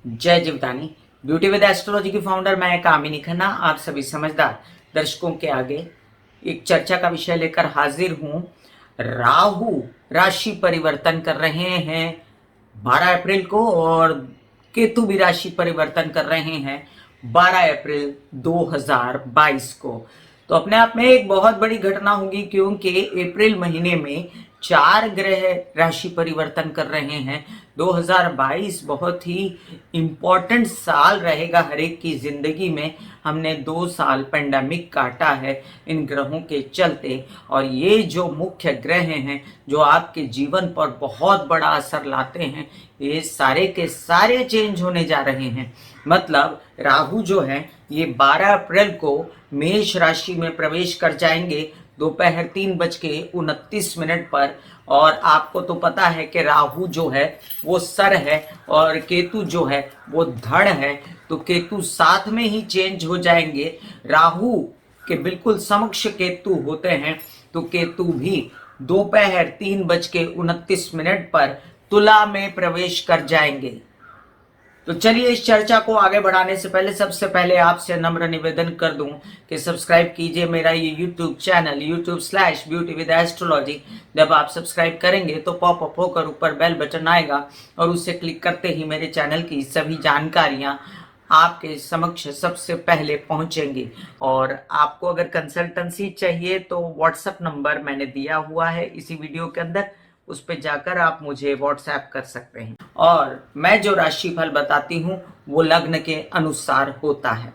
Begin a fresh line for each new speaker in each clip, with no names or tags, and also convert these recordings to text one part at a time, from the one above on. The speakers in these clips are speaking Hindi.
जय जीवदानी। ब्यूटी विद एस्ट्रोलॉजी की फाउंडर मैं कामिनी खन्ना आप सभी समझदार दर्शकों के आगे एक चर्चा का विषय लेकर हाजिर हूं। राहु राशि परिवर्तन कर रहे हैं 12 अप्रैल को और केतु भी राशि परिवर्तन कर रहे हैं 12 अप्रैल 2022 को। तो अपने आप में एक बहुत बड़ी घटना होगी क्योंकि अप्रैल महीने में 4 ग्रह राशि परिवर्तन कर रहे हैं। 2022 बहुत ही इम्पोर्टेंट साल रहेगा हर एक की जिंदगी में। हमने 2 साल पेंडेमिक काटा है इन ग्रहों के चलते, और ये जो मुख्य ग्रह हैं जो आपके जीवन पर बहुत बड़ा असर लाते हैं, ये सारे के सारे चेंज होने जा रहे हैं। मतलब राहु जो है ये 12 अप्रैल को मेष राशि में प्रवेश कर जाएंगे दोपहर 3:29 पर। और आपको तो पता है कि राहु जो है वो सर है और केतु जो है वो धड़ है, तो केतु साथ में ही चेंज हो जाएंगे। राहु के बिल्कुल समक्ष केतु होते हैं, तो केतु भी दोपहर 3:29 पर तुला में प्रवेश कर जाएंगे। तो चलिए इस चर्चा को आगे बढ़ाने से पहले सबसे पहले आपसे नम्र निवेदन कर दूं कि सब्सक्राइब कीजिए मेरा ये YouTube channel youtube/beauty with astrology। जब आप सब्सक्राइब करेंगे तो पॉपअप होकर ऊपर बेल बटन आएगा और उसे क्लिक करते ही मेरे चैनल की सभी जानकारियां आपके समक्ष सबसे पहले पहुंचेंगी। और आपको अगर कंसल्टेंसी चाहिए तो व्हाट्सएप नंबर मैंने दिया हुआ है इसी वीडियो के अंदर, उस पे जाकर आप मुझे व्हाट्सएप कर सकते हैं। और मैं जो राशिफल बताती हूँ वो लग्न के अनुसार होता है।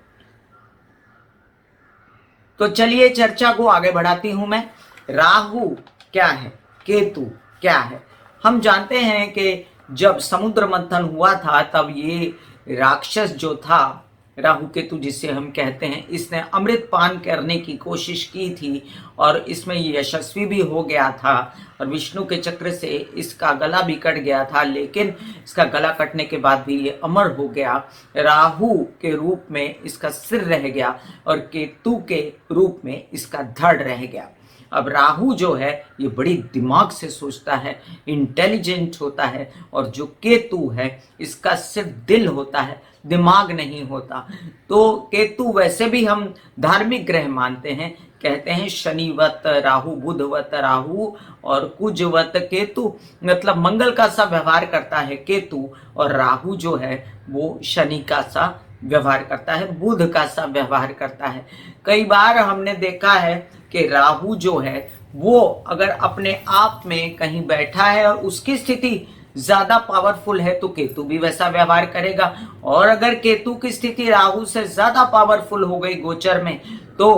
तो चलिए चर्चा को आगे बढ़ाती हूं मैं। राहु क्या है, केतु क्या है। हम जानते हैं कि जब समुद्र मंथन हुआ था तब ये राक्षस जो था राहु केतु जिसे हम कहते हैं, इसने अमृत पान करने की कोशिश की थी और इसमें ये यशस्वी भी हो गया था और विष्णु के चक्र से इसका गला भी कट गया था, लेकिन इसका गला कटने के बाद भी ये अमर हो गया। राहु के रूप में इसका सिर रह गया और केतु के रूप में इसका धड़ रह गया। अब राहु जो है ये बड़ी दिमाग से सोचता है, इंटेलिजेंट होता है, और जो केतु है इसका सिर्फ दिल होता है, दिमाग नहीं होता। तो केतु वैसे भी हम धार्मिक ग्रह मानते हैं, कहते हैं शनिवत राहु, बुधवत राहु और कुजवत केतु, मतलब मंगल का सा व्यवहार करता है केतु, और राहु जो है वो शनि का सा व्यवहार करता है, बुध का सा व्यवहार करता है। कई बार हमने देखा है कि राहु जो है वो अगर अपने आप में कहीं बैठा है और उसकी स्थिति ज्यादा पावरफुल है तो केतु भी वैसा व्यवहार करेगा, और अगर केतु की स्थिति राहु से ज्यादा पावरफुल हो गई गोचर में तो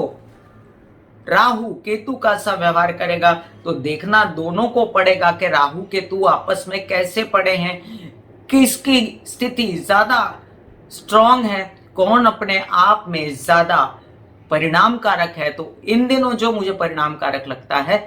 राहु केतु का सा व्यवहार करेगा। तो देखना दोनों को पड़ेगा कि राहु केतु आपस में कैसे पड़े हैं, किसकी स्थिति ज्यादा स्ट्रांग है, कौन अपने आप में ज्यादा परिणाम कारक है। तो इन दिनों जो मुझे परिणाम कारक लगता है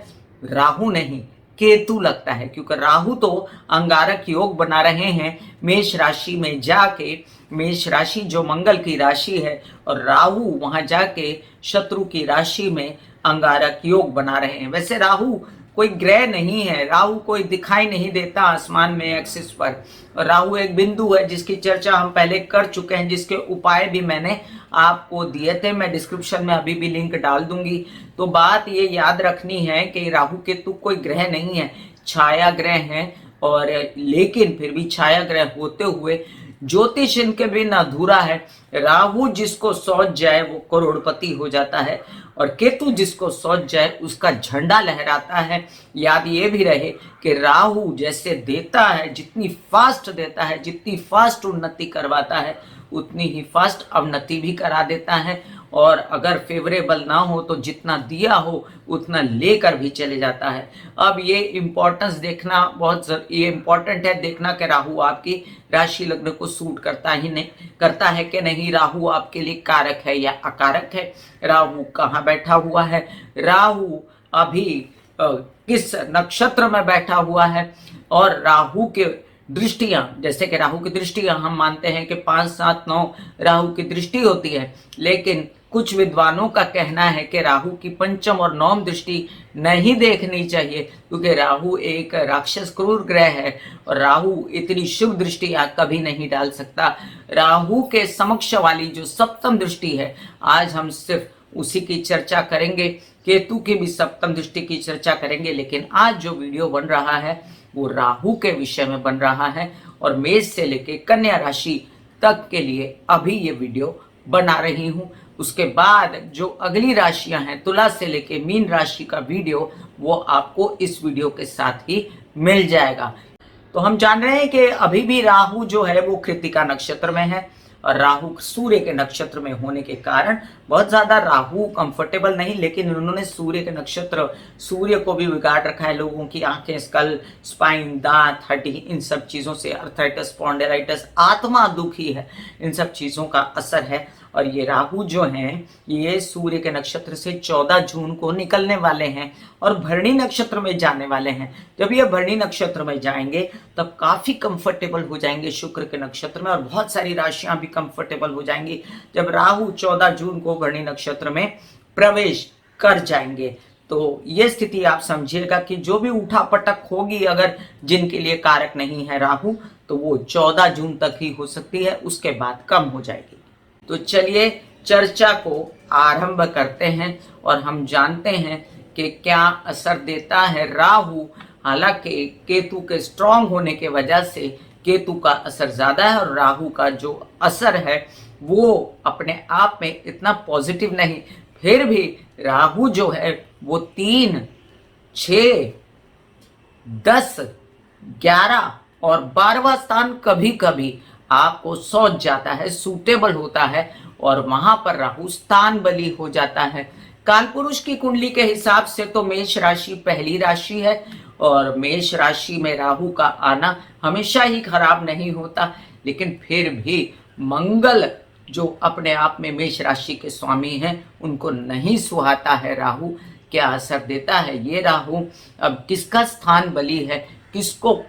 राहु नहीं केतु लगता है, क्योंकि राहु तो अंगारक योग बना रहे हैं मेष राशि में जाके। मेष राशि जो मंगल की राशि है और राहु वहां जाके शत्रु की राशि में अंगारक योग बना रहे हैं। वैसे राहु कोई ग्रह नहीं है, राहु कोई दिखाई नहीं देता आसमान में एक्सिस पर। राहु एक बिंदु है जिसकी चर्चा हम पहले कर चुके हैं, जिसके उपाय भी मैंने आपको दिए थे, मैं डिस्क्रिप्शन में अभी भी लिंक डाल दूंगी। तो बात ये याद रखनी है कि राहु केतु कोई ग्रह नहीं है, छाया ग्रह हैं, और लेकिन फिर भी छाया ग्रह होते हुए ज्योतिष इनके बिना अधूरा है। राहु जिसको सौंच जाए वो करोड़पति हो जाता है, और केतु जिसको सौंच जाए उसका झंडा लहराता है। याद ये भी रहे कि राहु जैसे देता है, जितनी फास्ट देता है, जितनी फास्ट उन्नति करवाता है, उतनी ही फास्ट अवनति भी करा देता है, और अगर फेवरेबल ना हो तो जितना दिया हो उतना लेकर भी चले जाता है। अब ये इम्पोर्टेंस देखना ये इम्पोर्टेंट है देखना कि राहु आपकी राशि लग्न को सूट करता है कि नहीं, राहु आपके लिए कारक है या अकारक है, राहु कहाँ बैठा हुआ है, राहु अभी किस नक्षत्र में बैठा हुआ है, और राहु के दृष्टियां, जैसे कि राहु की दृष्टियां हम मानते हैं कि 5, 7, 9 राहु की दृष्टि होती है, लेकिन कुछ विद्वानों का कहना है कि राहु की पंचम और नवम दृष्टि नहीं देखनी चाहिए, क्योंकि राहु एक राक्षस क्रूर ग्रह है और राहु इतनी शुभ दृष्टि कभी नहीं डाल सकता। राहु के समक्ष वाली जो सप्तम दृष्टि है, आज हम सिर्फ उसी की चर्चा करेंगे। केतु की भी सप्तम दृष्टि की चर्चा करेंगे, लेकिन आज जो वीडियो बन रहा है वो राहु के विषय में बन रहा है और मेष से लेके कन्या राशि तक के लिए अभी ये वीडियो बना रही हूँ। उसके बाद जो अगली राशियां हैं तुला से लेके मीन राशि का वीडियो वो आपको इस वीडियो के साथ ही मिल जाएगा। तो हम जान रहे हैं कि अभी भी राहु जो है वो कृत्तिका नक्षत्र में है और राहु सूर्य के नक्षत्र में होने के कारण बहुत ज्यादा राहु कंफर्टेबल नहीं, लेकिन उन्होंने सूर्य के नक्षत्र, सूर्य को भी बिगाड़ रखा है। लोगों की आंखें, स्कल, स्पाइन, दांत, हड्डी, इन सब चीजों से अर्थराइटिस, स्पॉन्डिलाइटिस, आत्मा दुखी है, इन सब चीजों का असर है। और ये राहु जो हैं ये सूर्य के नक्षत्र से 14 जून को निकलने वाले हैं और भरणी नक्षत्र में जाने वाले हैं। जब ये भरणी नक्षत्र में जाएंगे तब काफी कंफर्टेबल हो जाएंगे शुक्र के नक्षत्र में और बहुत सारी राशियां भी कंफर्टेबल हो जाएंगी जब राहु 14 जून को भरणी नक्षत्र में प्रवेश कर जाएंगे। तो ये स्थिति आप समझिएगा कि जो भी उठा पटक होगी, अगर जिनके लिए कारक नहीं है राहु, तो वो 14 जून तक ही हो सकती है, उसके बाद कम हो जाएगी। तो चलिए चर्चा को आरंभ करते हैं और हम जानते हैं कि क्या असर देता है राहु। हालांकि केतु के स्ट्रांग होने के वजह से केतु का असर ज्यादा है और राहु का जो असर है वो अपने आप में इतना पॉजिटिव नहीं, फिर भी राहु जो है वो 3, 6, 10, 11 और 12वां स्थान कभी कभी आपको सोच जाता है, सूटेबल होता है और वहां पर राहु स्थान बली हो जाता है। कालपुरुष की कुंडली के हिसाब से तो मेष राशि पहली राशि है और मेष राशि में राहु का आना हमेशा ही खराब नहीं होता, लेकिन फिर भी मंगल जो अपने आप में मेष राशि के स्वामी हैं उनको नहीं सुहाता है राहु। क्या असर देता है ये राहु, अब किसका स्थान बली है, किसको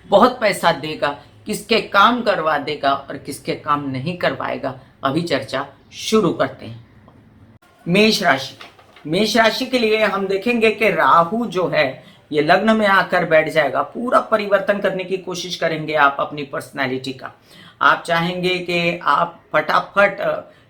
बहुत पैसा देगा, किसके काम करवा देगा और किसके काम नहीं करवाएगा, अभी चर्चा शुरू करते हैं। मेष राशि, मेष राशि के लिए हम देखेंगे कि राहु जो है ये लग्न में आकर बैठ जाएगा। पूरा परिवर्तन करने की कोशिश करेंगे आप अपनी पर्सनालिटी का। आप चाहेंगे कि आप फटाफट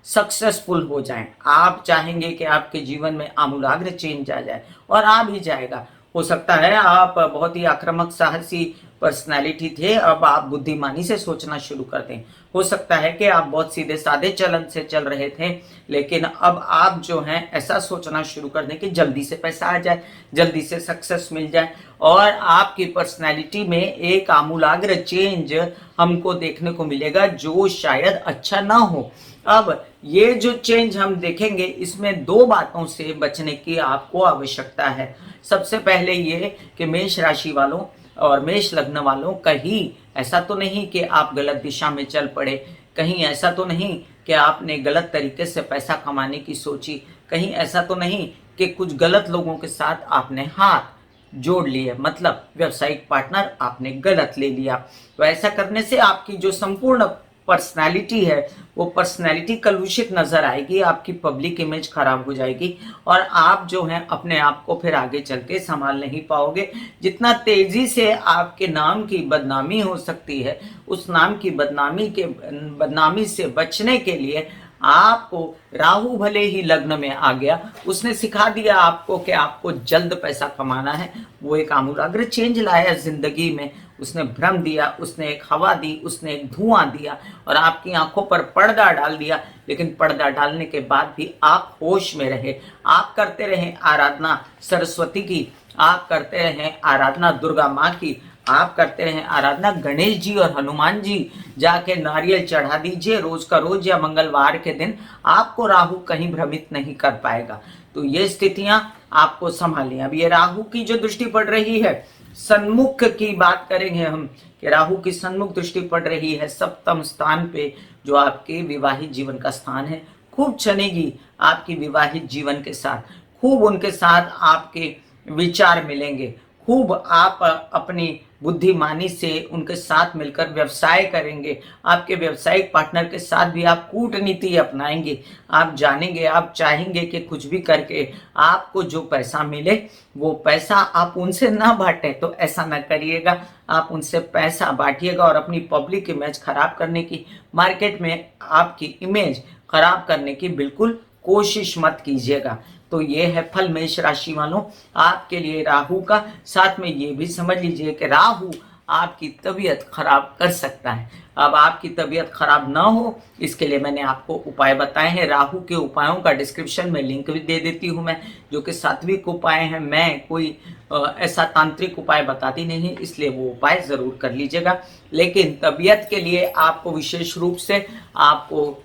सक्सेसफुल हो जाएं, आप चाहेंगे कि आपके जीवन में आमूलाग्र चेंज आ जाए और आ भी जाएगा। हो सकता है आप बहुत ही आक्रामक, साहसी पर्सनालिटी थे, अब आप बुद्धिमानी से सोचना शुरू कर दें। हो सकता है कि आप बहुत सीधे साधे चलन से चल रहे थे, लेकिन अब आप जो हैं ऐसा सोचना शुरू कर दें कि जल्दी से पैसा आ जाए, जल्दी से सक्सेस मिल जाए और आपकी पर्सनालिटी में एक आमूलाग्र चेंज हमको देखने को मिलेगा जो शायद अच्छा ना हो। अब ये जो चेंज हम देखेंगे इसमें 2 बातों से बचने की आपको आवश्यकता है। सबसे पहले ये कि मेष राशि वालों और मेष लग्न वालों, कहीं ऐसा तो नहीं कि आप गलत दिशा में चल पड़े, कहीं ऐसा तो नहीं कि आपने गलत तरीके से पैसा कमाने की सोची, कहीं ऐसा तो नहीं कि कुछ गलत लोगों के साथ आपने हाथ जोड़ लिए, मतलब व्यावसायिक पार्टनर आपने गलत ले लिया। तो ऐसा करने से आपकी जो संपूर्ण पर्सनालिटी है वो पर्सनालिटी कलुषित नजर आएगी, आपकी पब्लिक इमेज खराब हो जाएगी और आप जो है अपने आप को फिर आगे चल के संभाल नहीं पाओगे। जितना तेजी से आपके नाम की बदनामी हो सकती है, उस नाम की बदनामी से बचने के लिए आपको राहु भले ही लग्न में आ गया, उसने सिखा दिया आपको कि आपको जल्द पैसा कमाना है। वो एक आमूलाग्र चेंज लाया जिंदगी में, उसने भ्रम दिया, उसने एक हवा दी, उसने एक धुआं दिया और आपकी आंखों पर पर्दा डाल दिया। लेकिन पर्दा डालने के बाद भी आप होश में रहे, आप करते रहे आराधना सरस्वती की, आप करते रहे आराधना दुर्गा माँ की, आप करते हैं आराधना गणेश जी और हनुमान जी, जाके नारियल चढ़ा दीजिए रोज का रोज या मंगलवार के दिन, आपको राहु कहीं भ्रमित नहीं कर पाएगा। तो ये स्थितियां आपको संभालिए। अब ये राहु की जो दृष्टि पड़ रही है, सन्मुख की बात करेंगे हम कि राहु की सन्मुख दृष्टि पड़ रही है सप्तम स्थान पे, जो आपके विवाहित जीवन का स्थान है। खूब चलेगी आपकी विवाहित जीवन के साथ, खूब उनके साथ आपके विचार मिलेंगे, खूब आप अपनी बुद्धिमानी से उनके साथ मिलकर व्यवसाय करेंगे। आपके व्यावसायिक पार्टनर के साथ भी आप कूटनीति अपनाएंगे। आप जानेंगे, आप चाहेंगे कि कुछ भी करके आपको जो पैसा मिले वो पैसा आप उनसे ना बांटें, तो ऐसा ना करिएगा। आप उनसे पैसा बांटिएगा और अपनी पब्लिक इमेज खराब करने की, मार्केट में आपकी इमेज खराब करने की बिल्कुल कोशिश मत कीजिएगा। तो ये है फल मेष राशि वालों आपके लिए राहु का। साथ में ये भी समझ लीजिए कि राहु आपकी तबीयत खराब कर सकता है। अब आपकी तबीयत खराब ना हो इसके लिए मैंने आपको उपाय बताए हैं। राहु के उपायों का डिस्क्रिप्शन में लिंक भी दे देती हूं मैं, जो कि सात्विक उपाय हैं। मैं कोई ऐसा तांत्रिक उपाय बताती नहीं, इसलिए वो उपाय जरूर कर लीजिएगा। लेकिन तबीयत के लिए आपको विशेष रूप से आपको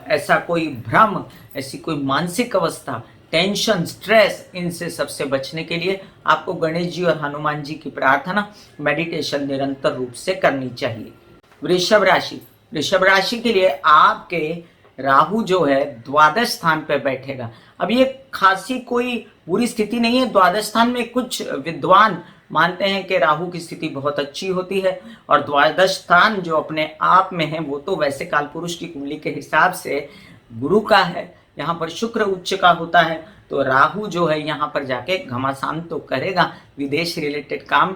ऐसा कोई भ्रम, ऐसी कोई मानसिक अवस्था, टेंशन, स्ट्रेस, इनसे सबसे बचने के लिए आपको गणेश जी और हनुमान जी की प्रार्थना, मेडिटेशन निरंतर रूप से करनी चाहिए। वृषभ राशि, वृषभ राशि के लिए आपके राहु जो है द्वादश स्थान पर बैठेगा। अब ये खासी कोई बुरी स्थिति नहीं है। द्वादश स्थान में कुछ विद्वान मानते हैं कि राहु की स्थिति बहुत अच्छी होती है, और द्वादश स्थान जो अपने आप में है वो तो वैसे कालपुरुष की कुंडली के हिसाब से गुरु का है। यहाँ पर शुक्र उच्च का होता है, तो राहु जो है यहाँ पर जाके घमासान तो करेगा, विदेश रिलेटेड काम,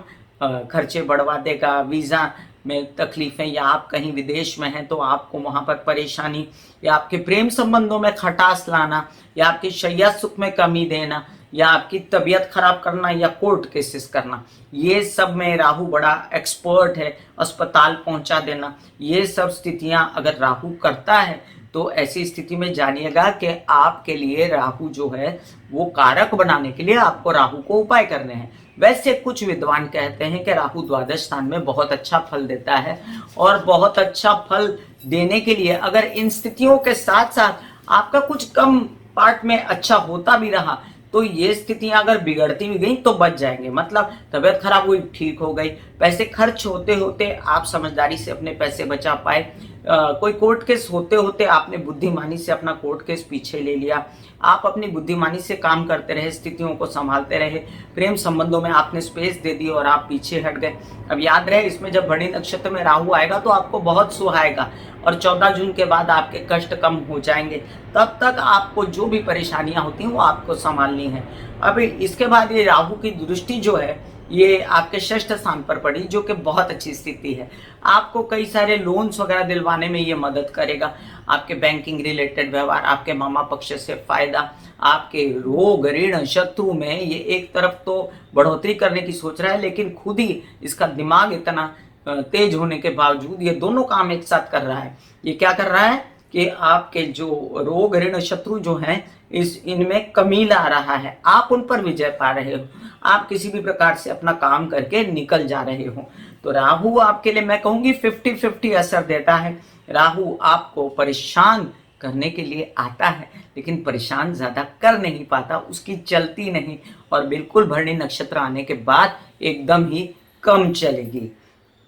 खर्चे बढ़वा देगा, वीजा में तकलीफें, या आप कहीं विदेश में हैं तो आपको वहां पर परेशानी, या आपके प्रेम संबंधों में खटास लाना, या आपके शैया सुख में कमी देना, या आपकी तबीयत खराब करना, या कोर्ट केसेस करना, ये सब में राहु बड़ा एक्सपर्ट है। अस्पताल पहुंचा देना, ये सब स्थितियां अगर राहु करता है तो ऐसी स्थिति में जानिएगा कि आपके लिए राहु जो है वो कारक बनाने के लिए आपको राहु को उपाय करने हैं। वैसे कुछ विद्वान कहते हैं कि राहु द्वादश स्थान में बहुत अच्छा फल देता है, और बहुत अच्छा फल देने के लिए अगर इन स्थितियों के साथ साथ आपका कुछ कम पार्ट में अच्छा होता भी रहा तो ये स्थितियां अगर बिगड़ती भी गई तो बच जाएंगे। मतलब तबीयत खराब हुई, ठीक हो गई, पैसे खर्च होते होते आप समझदारी से अपने पैसे बचा पाए, कोई कोर्ट केस होते होते आपने बुद्धिमानी से अपना कोर्ट केस पीछे ले लिया, आप अपनी बुद्धिमानी से काम करते रहे, स्थितियों को संभालते रहे, प्रेम संबंधों में आपने स्पेस दे दी और आप पीछे हट गए। अब याद रहे, इसमें जब भरणी नक्षत्र में राहु आएगा तो आपको बहुत सुहाएगा, और 14 जून के बाद आपके कष्ट कम हो जाएंगे। तब तक आपको जो भी परेशानियां होती हैं वो आपको संभालनी है। अब इसके बाद ये राहु की दृष्टि जो है ये आपके षष्ठ स्थान पर पड़ी, जो कि बहुत अच्छी स्थिति है। आपको कई सारे लोन्स वगैरह दिलवाने में ये मदद करेगा। आपके बैंकिंग रिलेटेड व्यवहार, आपके मामा पक्ष से फायदा, आपके रोग ऋण शत्रु में ये एक तरफ तो बढ़ोतरी करने की सोच रहा है, लेकिन खुद ही इसका दिमाग इतना तेज होने के बावजूद ये दोनों काम एक साथ कर रहा है। ये क्या कर रहा है कि आपके जो रोग ऋण शत्रु जो हैं इनमें कमी ला रहा है, आप उन पर विजय पा रहे हो, आप किसी भी प्रकार से अपना काम करके निकल जा रहे हो। तो राहु आपके लिए मैं कहूंगी 50-50 असर देता है। राहु आपको परेशान करने के लिए आता है, लेकिन परेशान ज्यादा कर नहीं पाता, उसकी चलती नहीं, और बिल्कुल भरणी नक्षत्र आने के बाद एकदम ही कम चलेगी।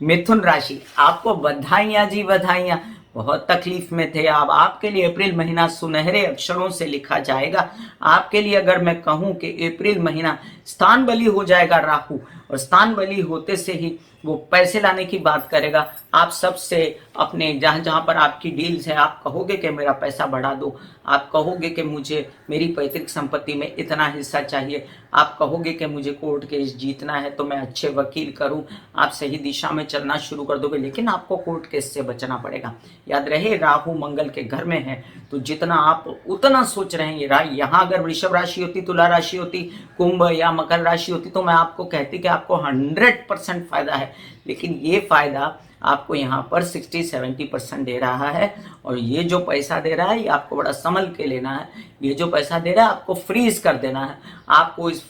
मिथुन राशि, आपको बधाइयां जी बधाइयां, बहुत तकलीफ में थे। अब आपके लिए अप्रैल महीना सुनहरे अक्षरों से लिखा जाएगा। आपके लिए अगर मैं कहूं कि अप्रैल महीना स्थान बली हो जाएगा राहु, और स्थान बली होते से ही वो पैसे लाने की बात करेगा। आप सबसे अपने जहां जहां पर आपकी डील्स है, आप कहोगे कि मेरा पैसा बढ़ा दो, आप कहोगे कि मुझे मेरी पैतृक संपत्ति में इतना हिस्सा चाहिए, आप कहोगे कि मुझे कोर्ट केस जीतना है तो मैं अच्छे वकील करूं, आप सही दिशा में चलना शुरू कर दोगे, लेकिन आपको कोर्ट केस से बचना पड़ेगा। याद रहे, राहु मंगल के घर में है, तो जितना आप उतना सोच रहे हैं। यहाँ अगर वृषभ राशि होती, तुला राशि होती, कुंभ या मकर राशि होती तो मैं आपको कहती कि आपको 100% फायदा है, लेकिन ये फायदा आपको यहाँ पर 60-70% दे रहा है। और ये जो पैसा दे रहा है ये आपको बड़ा संभल के लेना है। ये जो पैसा दे रहा है आपको फ्रीज कर देना है। आपको इस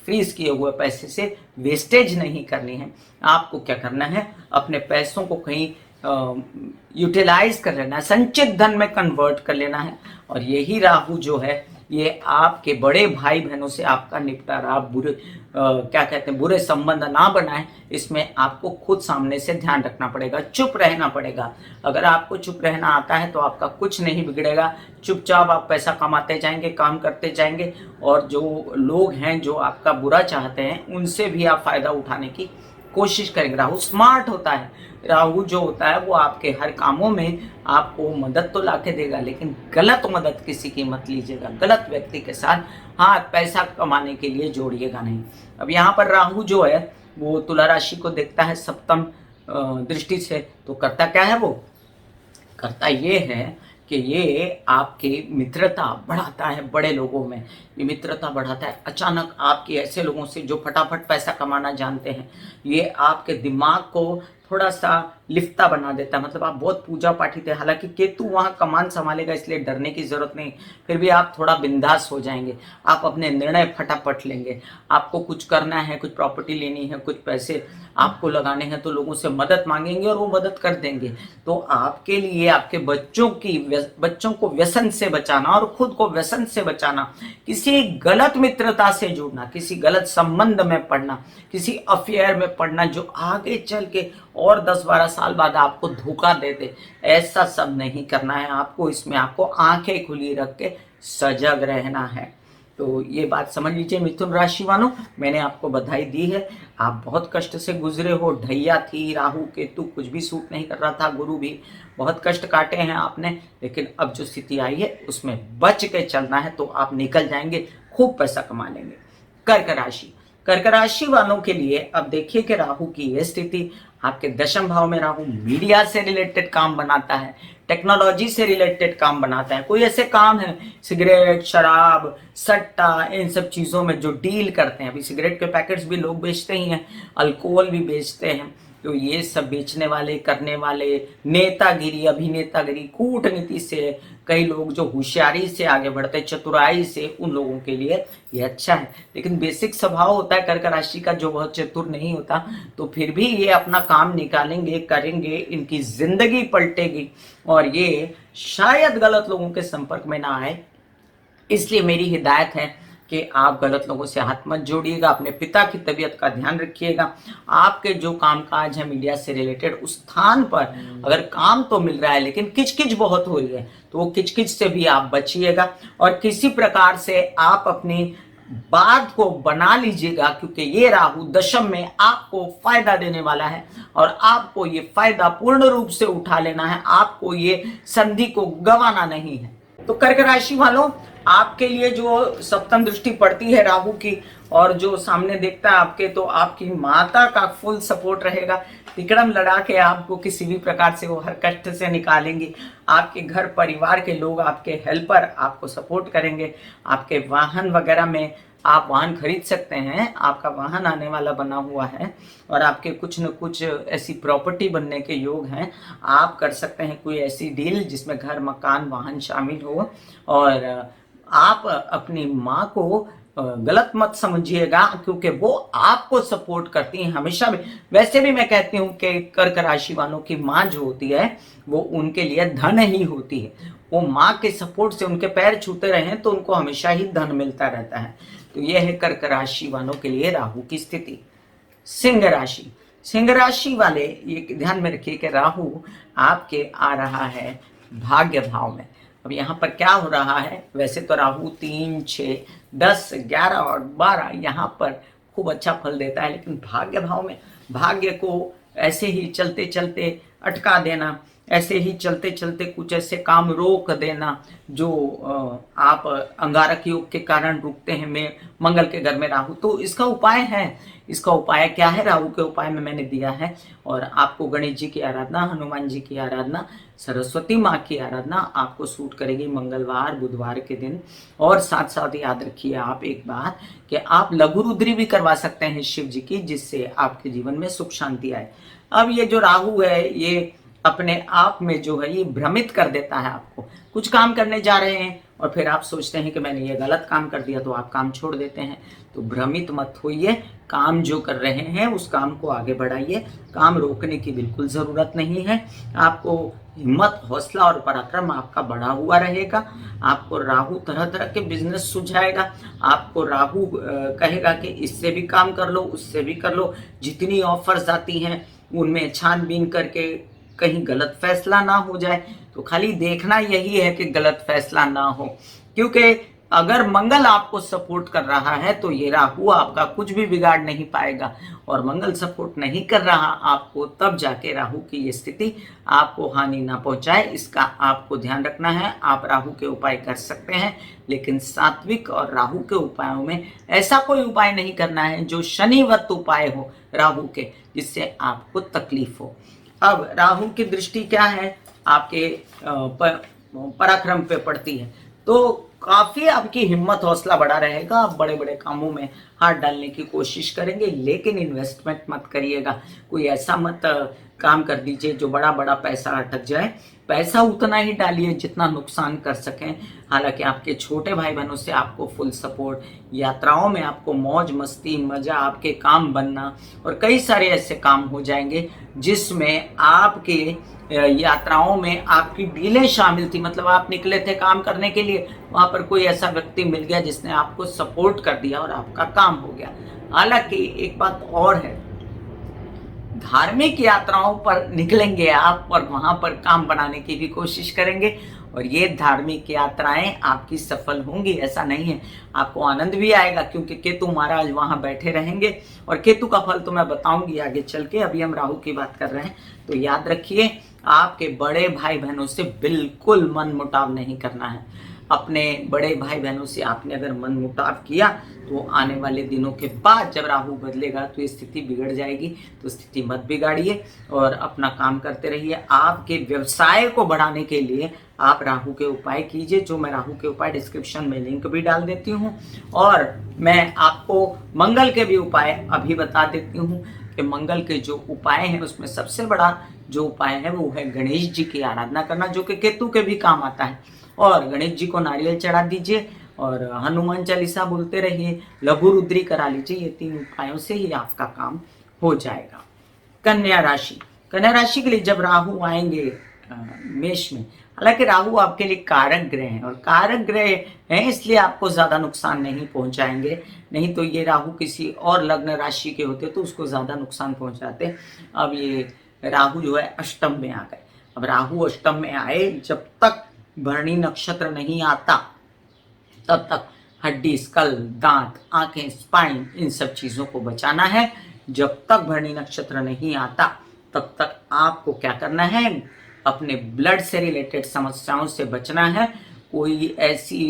फ्रीज किए हुए पैसे से वेस्टेज नहीं करनी है। आपको क्या करना है, अपने पैसों को कहीं यूटिलाइज कर लेना है, संचित धन में कन्वर्ट कर लेना है। और यही राहु जो है ये आपके बड़े भाई बहनों से आपका निपटारा, बुरे संबंध ना बनाए, इसमें आपको खुद सामने से ध्यान रखना पड़ेगा, चुप रहना पड़ेगा। अगर आपको चुप रहना आता है तो आपका कुछ नहीं बिगड़ेगा। चुपचाप आप पैसा कमाते जाएंगे, काम करते जाएंगे, और जो लोग हैं जो आपका बुरा चाहते हैं उनसे भी आप फायदा उठाने की कोशिश करेंगे। राहु स्मार्ट होता है, राहु जो होता है वो आपके हर कामों में आपको मदद तो ला के देगा, लेकिन गलत मदद किसी की मत लीजिएगा, गलत व्यक्ति के साथ हाथ पैसा कमाने के लिए जोड़िएगा नहीं। अब यहाँ पर राहु जो है वो तुला राशि को देखता है सप्तम दृष्टि से, तो करता क्या है, वो करता ये है कि ये आपकी मित्रता बढ़ाता है, बड़े लोगों में ये मित्रता बढ़ाता है। अचानक आपके ऐसे लोगों से जो फटाफट पैसा कमाना जानते हैं, ये आपके दिमाग को थोड़ा सा लिफ्ता बना देता है। मतलब आप बहुत पूजा पाठी थे, हालांकि केतु वहाँ कमान संभालेगा इसलिए डरने की जरूरत नहीं, फिर भी आप थोड़ा बिंदास हो जाएंगे, आप अपने निर्णय फटाफट लेंगे। आपको कुछ करना है, कुछ प्रॉपर्टी लेनी है, कुछ पैसे आपको लगाने हैं, तो लोगों से मदद मांगेंगे और वो मदद कर देंगे। तो आपके लिए आपके बच्चों को व्यसन से बचाना और खुद को व्यसन से बचाना, किसी गलत मित्रता से जुड़ना, किसी गलत संबंध में पड़ना, किसी अफेयर में पड़ना जो आगे चल के और 10-12 साल बाद आपको धोखा दे दे, ऐसा सब नहीं करना है आपको। इसमें आपको आंखें खुली रख के सजग रहना है। तो ये बात समझ लीजिए मिथुन राशि वालों, मैंने आपको बधाई दी है। आप बहुत कष्ट से गुजरे हो, ढैया थी, राहु केतु कुछ भी सूट नहीं कर रहा था, गुरु भी बहुत कष्ट काटे हैं आपने, लेकिन अब जो स्थिति आई है उसमें बच के चलना है तो आप निकल जाएंगे, खूब पैसा कमा लेंगे। कर्क राशि, कर्क राशि वालों के लिए अब देखिए कि राहु की यह स्थिति, आपके दशम भाव में राहु मीडिया से रिलेटेड काम बनाता है, टेक्नोलॉजी से रिलेटेड काम बनाता है। कोई ऐसे काम है, सिगरेट, शराब, सट्टा, इन सब चीज़ों में जो डील करते हैं, अभी सिगरेट के पैकेट्स भी लोग बेचते ही हैं, अल्कोहल भी बेचते हैं, तो ये सब बेचने वाले, करने वाले, नेतागिरी, अभिनेतागिरी, कूटनीति से कई लोग जो होशियारी से आगे बढ़ते, चतुराई से, उन लोगों के लिए ये अच्छा है। लेकिन बेसिक स्वभाव होता है कर्क राशि का जो बहुत चतुर नहीं होता, तो फिर भी ये अपना काम निकालेंगे, करेंगे, इनकी जिंदगी पलटेगी और ये शायद गलत लोगों के संपर्क में ना आए। इसलिए मेरी हिदायत है कि आप गलत लोगों से हाथ मत जोड़िएगा, अपने पिता की तबीयत का ध्यान रखिएगा। आपके जो कामकाज है मीडिया से रिलेटेड, उस स्थान पर अगर काम तो मिल रहा है लेकिन किचकिच बहुत हो रही है, तो वो किचकिच से भी आप बचिएगा और किसी प्रकार से आप अपनी बात को बना लीजिएगा, क्योंकि ये राहु दशम में आपको फायदा देने वाला है और आपको ये फायदा पूर्ण रूप से उठा लेना है, आपको ये संधि को गंवाना नहीं है। तो कर्क राशि वालों, आपके लिए जो सप्तम दृष्टि पड़ती है राहु की और जो सामने देखता है आपके, तो आपकी माता का फुल सपोर्ट रहेगा। तिकड़म लड़ा के आपको किसी भी प्रकार से वो हर कष्ट से निकालेंगी। आपके घर परिवार के लोग, आपके हेल्पर आपको सपोर्ट करेंगे। आपके वाहन वगैरह में आप वाहन खरीद सकते हैं, आपका वाहन आने वाला बना हुआ है और आपके कुछ न कुछ ऐसी प्रॉपर्टी बनने के योग हैं। आप कर सकते हैं कोई ऐसी डील जिसमें घर, मकान, वाहन शामिल हो और आप अपनी माँ को गलत मत समझिएगा, क्योंकि वो आपको सपोर्ट करती हैं हमेशा भी। वैसे भी मैं कहती हूँ कि कर्क राशि वालों की माँ जो होती है वो उनके लिए धन ही होती है। वो माँ के सपोर्ट से उनके पैर छूते रहें तो उनको हमेशा ही धन मिलता रहता है। तो यह है कर्क राशि वालों के लिए राहु की स्थिति। सिंह राशि, सिंह राशि वाले ये ध्यान में रखिए कि राहु आपके आ रहा है भाग्य भाव में। अब यहाँ पर क्या हो रहा है, वैसे तो राहु 3, 6, 10, 11 और 12 यहाँ पर खूब अच्छा फल देता है, लेकिन भाग्य भाव में भाग्य को ऐसे ही चलते चलते अटका देना, ऐसे ही चलते चलते कुछ ऐसे काम रोक देना जो आप अंगारक योग के कारण रुकते हैं। मैं मंगल के घर में राहु, तो इसका उपाय है। इसका उपाय क्या है, राहु के उपाय में मैंने दिया है। और आपको गणेश जी की आराधना, हनुमान जी की आराधना, सरस्वती माँ की आराधना आपको सूट करेगी मंगलवार, बुधवार के दिन। और साथ साथ याद रखिए आप एक बात कि आप लघु रुद्री भी करवा सकते हैं शिव जी की, जिससे आपके जीवन में सुख शांति आए। अब ये जो राहु है ये अपने आप में जो है ये भ्रमित कर देता है आपको। कुछ काम करने जा रहे हैं और फिर आप सोचते हैं कि मैंने ये गलत काम कर दिया, तो आप काम छोड़ देते हैं। तो भ्रमित मत होइए, काम जो कर रहे हैं उस काम को आगे बढ़ाइए। काम रोकने की बिल्कुल ज़रूरत नहीं है। आपको हिम्मत, हौसला और पराक्रम आपका बढ़ा हुआ रहेगा। आपको राहु तरह तरह के बिजनेस सुझाएगा। आपको राहु कहेगा कि इससे भी काम कर लो, उससे भी कर लो। जितनी ऑफर्स आती हैं उनमें छानबीन करके कहीं गलत फैसला ना हो जाए। तो खाली देखना यही है कि गलत फैसला ना हो, क्योंकि अगर मंगल आपको सपोर्ट कर रहा है तो ये राहु आपका कुछ भी बिगाड़ नहीं पाएगा, और मंगल सपोर्ट नहीं कर रहा आपको, तब जाके राहु की ये स्थिति आपको हानि ना पहुंचाए, इसका आपको ध्यान रखना है। आप राहु के उपाय कर सकते हैं, लेकिन सात्विक और राहु के उपायों में ऐसा कोई उपाय नहीं करना है जो शनिवत उपाय हो राहु के, जिससे आपको तकलीफ हो। अब राहु की दृष्टि क्या है, आपके पराक्रम पे पड़ती है, तो काफी आपकी हिम्मत हौसला बढ़ा रहेगा। आप बड़े बड़े कामों में हाथ डालने की कोशिश करेंगे, लेकिन इन्वेस्टमेंट मत करिएगा। कोई ऐसा मत काम कर दीजिए जो बड़ा बड़ा पैसा अटक जाए। पैसा उतना ही डालिए जितना नुकसान कर सकें। हालांकि आपके छोटे भाई बहनों से आपको फुल सपोर्ट, यात्राओं में आपको मौज मस्ती मजा, आपके काम बनना, और कई सारे ऐसे काम हो जाएंगे जिसमें आपके यात्राओं में आपकी डीलें शामिल थी। मतलब आप निकले थे काम करने के लिए, वहां पर कोई ऐसा व्यक्ति मिल गया जिसने आपको सपोर्ट कर दिया और आपका काम हो गया। हालांकि एक बात और है, धार्मिक यात्राओं पर निकलेंगे आप और वहां पर काम बनाने की भी कोशिश करेंगे, और ये धार्मिक यात्राएं आपकी सफल होंगी, ऐसा नहीं है। आपको आनंद भी आएगा क्योंकि केतु महाराज वहां बैठे रहेंगे, और केतु का फल तो मैं बताऊंगी आगे चल के। अभी हम राहु की बात कर रहे हैं, तो याद रखिए आपके बड़े भाई बहनों से बिल्कुल मन मुटाव नहीं करना है। अपने बड़े भाई बहनों से आपने अगर मन मुटाव किया तो आने वाले दिनों के बाद जब राहु बदलेगा तो स्थिति बिगड़ जाएगी। तो स्थिति मत बिगाड़िए और अपना काम करते रहिए। आपके व्यवसाय को बढ़ाने के लिए आप राहु के उपाय कीजिए, जो मैं राहु के उपाय डिस्क्रिप्शन में लिंक भी डाल देती हूँ, और मैं आपको मंगल के भी उपाय अभी बता देती हूँ कि मंगल के जो उपाय हैं उसमें सबसे बड़ा जो उपाय है वो है गणेश जी की आराधना करना, जो कि केतु के भी काम आता है। और गणेश जी को नारियल चढ़ा दीजिए और हनुमान चालीसा बोलते रहिए, लघु रुद्री करा लीजिए। ये 3 उपायों से ही आपका काम हो जाएगा। कन्या राशि, कन्या राशि के लिए जब राहु आएंगे मेष में, हालांकि राहु आपके लिए कारक ग्रह हैं, और कारक ग्रह हैं इसलिए आपको ज्यादा नुकसान नहीं पहुंचाएंगे। नहीं तो ये राहु किसी और लग्न राशि के होते तो उसको ज्यादा नुकसान पहुंचाते। अब ये राहु जो है अष्टम में आ गए। अब राहु अष्टम में आए, जब तक भरणी नक्षत्र नहीं आता तब तक हड्डी, स्कल, दांत, आंखें, स्पाइन, इन सब चीजों को बचाना है। जब तक भरणी नक्षत्र नहीं आता तब तक आपको क्या करना है, अपने ब्लड से रिलेटेड समस्याओं से बचना है। कोई ऐसी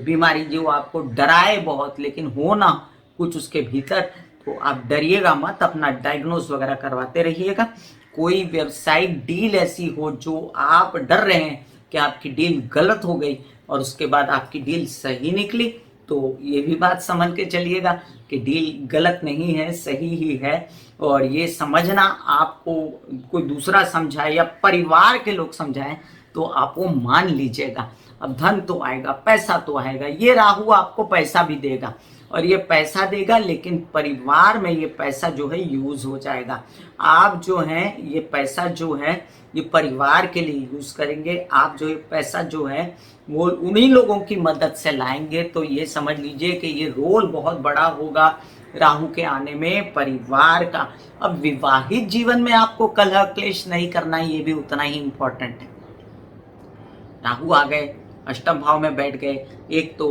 बीमारी जो आपको डराए बहुत लेकिन हो ना कुछ उसके भीतर, तो आप डरिएगा मत, अपना डायग्नोज वगैरह करवाते रहिएगा। कोई व्यवसायिक डील ऐसी हो जो आप डर रहे हैं कि आपकी डील गलत हो गई और उसके बाद आपकी डील सही निकली, तो ये भी बात समझ के चलिएगा कि डील गलत नहीं है, सही ही है। और ये समझना, आपको कोई दूसरा समझाए या परिवार के लोग समझाएं तो आप वो मान लीजिएगा। अब धन तो आएगा, पैसा तो आएगा, ये राहु आपको पैसा भी देगा, और ये पैसा देगा लेकिन परिवार में ये पैसा जो है यूज हो जाएगा। आप जो है ये पैसा जो है ये परिवार के लिए यूज करेंगे। आप जो ये पैसा जो है वो उन्हीं लोगों की मदद से लाएंगे। तो ये समझ लीजिए कि ये रोल बहुत बड़ा होगा राहु के आने में परिवार का। अब विवाहित जीवन में आपको कलह क्लेश नहीं करना, ये भी उतना ही इंपॉर्टेंट है। राहु आ गए, अष्टम भाव में बैठ गए, एक तो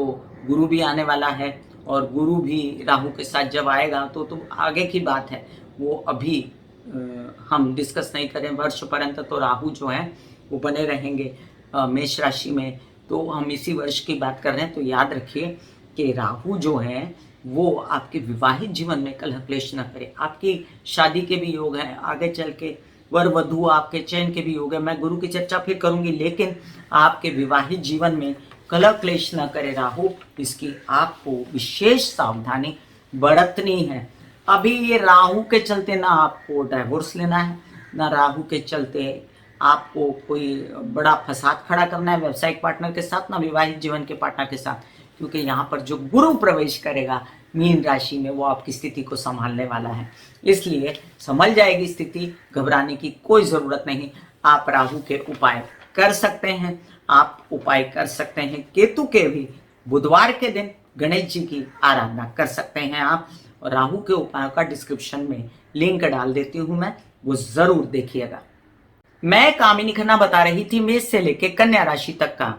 गुरु भी आने वाला है, और गुरु भी राहु के साथ जब आएगा तो आगे की बात है, वो अभी हम डिस्कस नहीं करें। वर्ष पर्यंत तो राहु जो है वो बने रहेंगे मेष राशि में, तो हम इसी वर्ष की बात कर रहे हैं। तो याद रखिए कि राहु जो है वो आपके विवाहित जीवन में कलह क्लेश न करे। आपकी शादी के भी योग हैं, आगे चल के वर वधु आपके चयन के भी योग है, मैं गुरु की चर्चा फिर करूंगी, लेकिन आपके विवाहित जीवन में कलह क्लेश न करे राहु, इसकी आपको विशेष सावधानी बरतनी है। अभी ये राहु के चलते ना आपको डाइवोर्स लेना है, ना राहु के चलते आपको कोई बड़ा फसाद खड़ा करना है व्यावसायिक पार्टनर के साथ, ना विवाहित जीवन के पार्टनर के साथ, क्योंकि यहाँ पर जो गुरु प्रवेश करेगा मीन राशि में वो आपकी स्थिति को संभालने वाला है। इसलिए संभल जाएगी स्थिति, घबराने की कोई जरूरत नहीं। आप राहु के उपाय कर सकते हैं, आप उपाय कर सकते हैं केतु के भी। बुधवार के दिन गणेश जी की आराधना कर सकते हैं आप, और राहु के उपायों का डिस्क्रिप्शन में लिंक डाल देती हूं मैं, वो जरूर देखिएगा। मैं कामिनी खन्ना बता रही थी मेष से लेके कन्या राशि तक का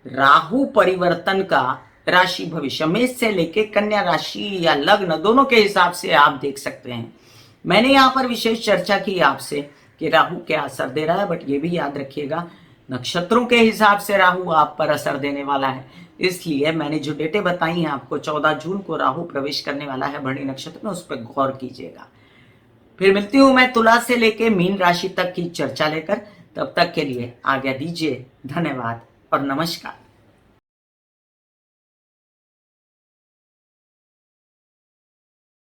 राहु परिवर्तन का राशि भविष्य, मेष से लेके कन्या राशि या लग्न दोनों के हिसाब से आप देख सकते हैं। मैंने यहाँ पर विशेष चर्चा की आपसे कि राहु क्या असर दे रहा है, बट ये भी याद रखिएगा नक्षत्रों के हिसाब से राहु आप पर असर देने वाला है। इसलिए मैंने जो डेटें बताई हैं आपको, 14 जून को राहु प्रवेश करने वाला है भरणी नक्षत्र में, उस पर गौर कीजिएगा। फिर मिलती हूं मैं तुला से लेके मीन राशि तक की चर्चा लेकर। तब तक के लिए आज्ञा दीजिए। धन्यवाद और नमस्कार।